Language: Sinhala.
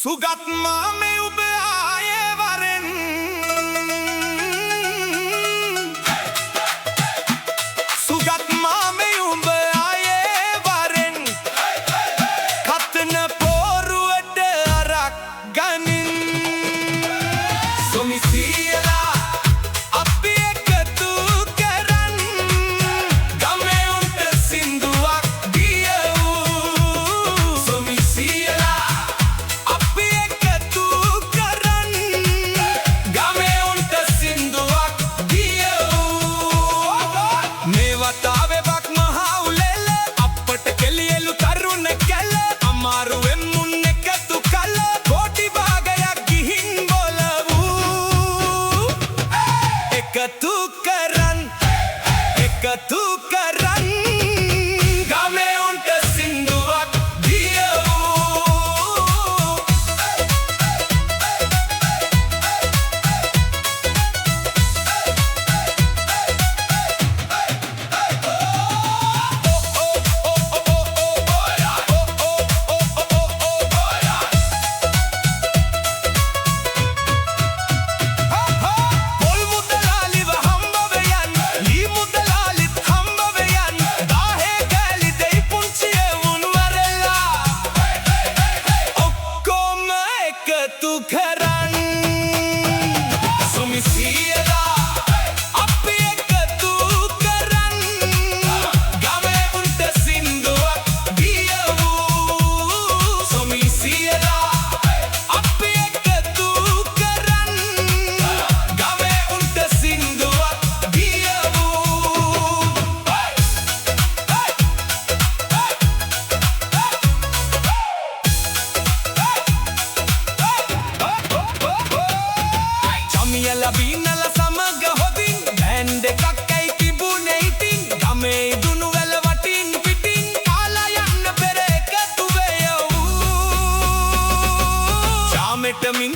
සුගත් මාමේ ඔබ ආයේ වරෙන් සුගත් මාමේ ඔබ ආයේ වරෙන් කතන පොරුවට අරක් ගනින් සොමිසියලා අපි එකතු කරන් ගමේ උන්ට සින්දුවක් ගියවූ සොමිසියලා අපි එකතු කරන් ගමේ උන්ට සින්දුවක් ගියවූ මේ වතාවේ බක් මහවුලෙල අපට කෙලියලු තරුණ කැල අමාරුවෙන් මුන් එකතු කල කෝටි භාගයක් ගිහින් බොලවූ එකතු කරන් ගමේ උන්ට සින්දුවක් ගියවූ පොල් මුදලාලිව හම්බ වෙයන් ලී මුදලාලිත් හම්බ වෙයන් දාහේ කෑලි දෙයි පුංචි එවුන් වරලා ඔක්කොම එකතු කරන් සොමිසියලා අපි එකතු කරන් ගමේ උන්ට සින්දුවක් ගියවූ සොමිසියලා අපි එකතු කරන් ගමේ උන්ට සින්දුවක් ගියවූ චමියල බීනල සමග හොදින් බෑන්ඩ් එකක් ඇයි තිබුණේ ඉතින් ගමේ දුනු වැල වටින් පිටින් කාලා යන්න පෙර එකතු වෙයවූ චාමෙට මින්